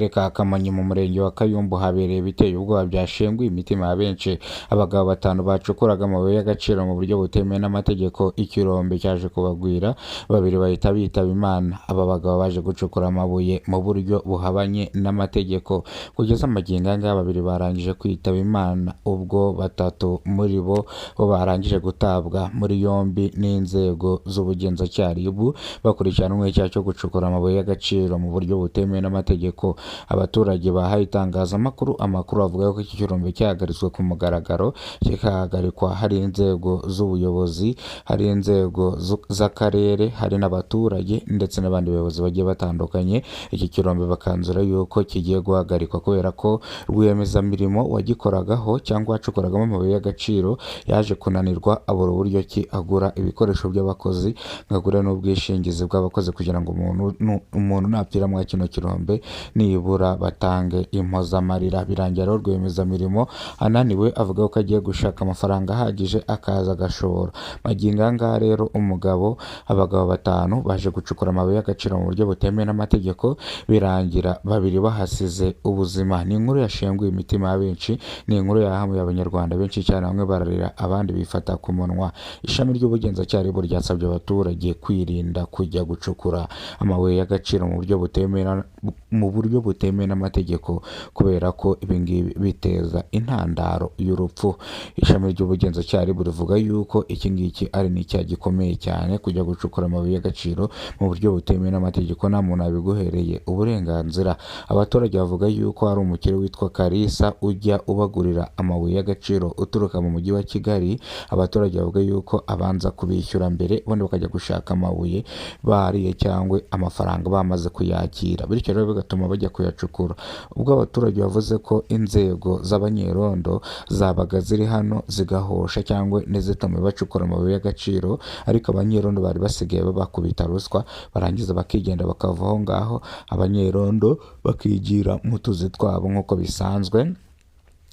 karere ka Kamonyi mu murenge wa Kayumbu habereye biteye ubwoba byashenguye imitima ya benshi. Abagabo batanu bacukuraga amabuye y'agaciro mu buryo butemewe n'amategeko, ikirombe cyaje kubagwira, babiri bahita bitaba Imana. Aba bagabo baje gucukura amabuye mu buryo buhabanye n'amategeko. Kugeza magingo aya babiri barangije kwitaba Imana, ubwo batatu muri bo barangije gutabwa muri yombi n'inzego z'ubugenzacyaha RIB bakurikiranwe icyaha cyo gucukura amabuye y'agaciro mu buryo butemewe n'amategeko. Abaturage bahaye itangazamakuru amakuru avuga ko iki kirombe cyahagaritswe ku mugaragaro, kikahagarikwa hari inzego z'ubuyobozi, hari inzego z'akarere, hari n'abaturage ndetse n'abandi bayobozi bagiye batandukanye. Iki kirombe bakanzura yuko kigiye guhagarikwa kubera ko rwiyemezamirimo wagikoragaho cyangwa wacukuragamo amabuye y'agaciro yaje kunanirwa, abura uburyo ki agura ibikoresho by'abakozi, ngagura n'ubwishingizi bw'abakozi kugira ngo umuntu napfira mwa kino kirombe nibura batange impozamarira. Birangira rero rwiyemezamirimo ananiwe, avuga ko agiye gushaka amafaranga ahagije akaza agashora. Magingo aya rero abagabo batanu baje gucukura amabuye y'agaciro mu buryo butemewe n'amategeko, birangira babiri bahasize ubuzima. Ni inkuru yashenguye imitima ya benshi, ni inkuru yahamuye abanyarwanda benshi cyane, bamwe bararira abandi bifata ku munwa. Ishami ry'ubugenzacyaha RIB ryasabye abaturage kwirinda kujya gucukura amabuye y'agaciro mu buryo butemewe n'amategeko kubera ko ibingibi biteza intandaro y'urupfu. Ishami ry'ubugenzacyaha RIB rivuga yuko iki ngiki ari n'icyaha gikomeye cyane, kujya gucukura amabuye y'agaciro mu buryo butemewe n'amategeko nta muntu abiguhereye uburenganzira. Abaturage bavuga yuko hari umukire witwa Kalisa ujya ubagurira amabuye y'agaciro uturuka mu mujyi wa Kigali. Abaturage bavuga yuko abanza kubishyura mbere, ubundi bakajya gushaka amabuye bariye cyangwa amafaranga bamaze kuyakira, bityo rero bigatuma bajya kuyacukura. Ubwo abaturage bavuze ko inzego z'abanyerondo zabaga ziri hano zigahosha cyangwa ntizitume bacukura amabuye y'agaciro, ariko abanyerondo bari basigaye babakubita ruswa, barangiza bakigenda bakava aho ngaho, abanyerondo bakigira mu tuzi twabo nk'uko bisanzwe.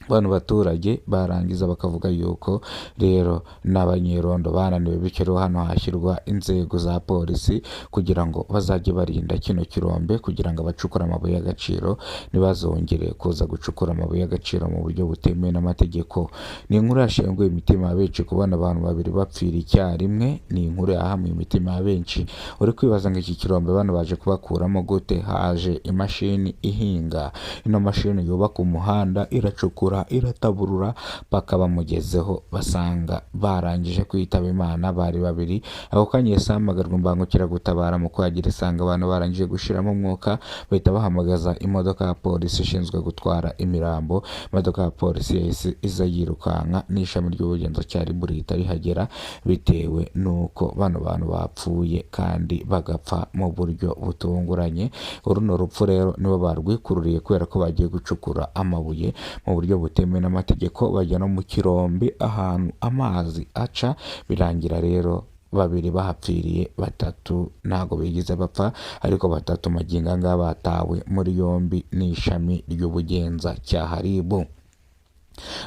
Bano baturage barangiza bakavuga yuko rero n'abanyerondo bananiwe, bityo rero hano hashyirwa inzego za polisi kugira ngo bazajye barinda kino kirombe, kugira ngo abacukura amabuye y'agaciro ntibazongere kuza gucukura amabuye y'agaciro mu buryo butemewe n'amategeko. Ni inkuru yashenguye imitima ya benshi kubona abantu babiri bapfira icyarimwe, ni inkuru yahamuye imitima ya benshi. Uri kwibaza ngo iki kirombe bano baje kubakuramo gute? Haje imashini ihinga, ino mashini yubaka umuhanda iracukura irataburura paka bamugezeho, basanga barangije kwitaba Imana bari babiri. Ako kanya yahamagarwa imbangukiragutabara mu kuhagira, isanga abantu barangije gushiramo umwuka, bahita bahamagaza imodoka ya polisi ishinzwe gutwara imirambo. Imodoka ya polisi yahise iza yirukanka, n'ishami ry'ubugenzacyaha RIB rihita rihagera, bitewe n'uko bano bantu bapfuye kandi bagapfa mu buryo butunguranye. Runo rupfu rero nibo barwikururiye kubera ko bagiye gucukura amabuye mu buryo butemewe n'amategeko, bajya no mu kirombe ahantu amazi aca. Birangira rero babiri bahapfiriye, batatu ntago bigize bapfa, ariko batatu magingo aya batawe muri yombi n'ishami ry'ubugenzacyaha RIB.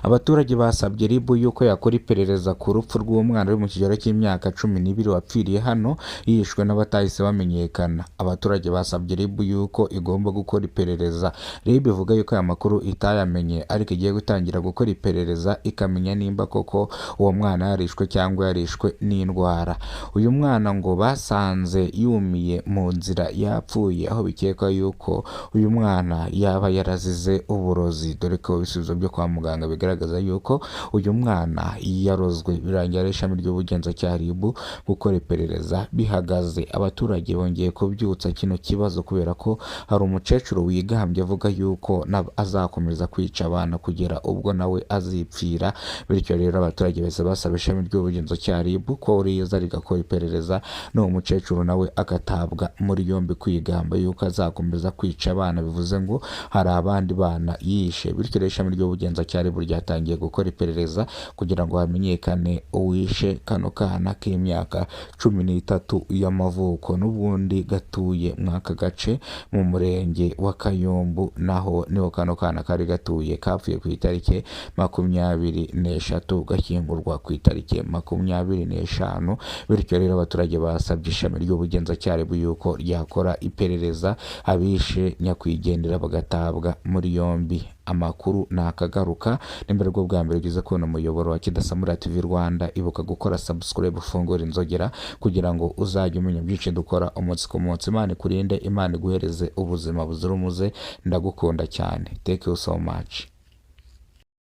Abaturage basabye RIB yuko yakora iperereza ku rupfu rw'umwana uri mu kigero cy'imyaka 12 wapfiriye hano yishwe n'abatahise bamenyekana. Abaturage basabye RIB yuko igomba gukora iperereza. RIB ivuga yuko aya makuru itayamenye, ariko igiye gutangira gukora iperereza ikamenya nimba koko uwo mwana yarishwe cyangwa yarishwe n'indwara. Uyu mwana ngo basanze yumiye mu nzira yapfuye, aho bikekwa yuko uyu mwana yaba yarazize uburozi, dore ko ibisubizo byo kwa muganga bigaragaza yuko uyu mwana yarozwe. Birangira ishami ry'ubugenzacyaha RIB gukora iperereza bihagaze. Abaturage bongeye kubyutsa kino kibazo kubera ko hari umukecuru wigambye avuga yuko azakomeza kwica abana kugera ubwo nawe azipfira. Bityo rero abaturage bose basaba ishami ry'ubugenzacyaha RIB ko riza rigakora iperereza, n'uwo mukecuru nawe agatabwa muri yombi kwigamba yuko azakomeza kwica abana, bivuze ngo hari abandi bana yishe. Bityo rero ishami ry'ubugenzacyaha ribu ryatangiye gukora iperereza kugira ngo hamenyekane uwishe kano kana k'imyaka 13 y'amavuko, n'ubundi gatuye mwaka gace mu murenge wa Kayumbu, naho niho kano kana kari gatuye kapfuye ku itariki 23 gashyingurwa ku itariki 25. Bityo rero abaturage basabye ishami ry'ubugenzacyaha yuko ryakora iperereza abishe nyakwigendera bagatabwa muri yombi. Amakuru nakagaruka n'imbere bwo bwa mbere ugize kubona umuyoboro wa Kidasamura TV Rwanda, ibuka gukora subscribe, ufungura inzogera kugira ngo uzajye umenya byinshi dukora umunsi ku munsi. Imana ikurinde, Imana iguhereze ubuzima buzira umuze, ndagukunda cyane. Thank you so much.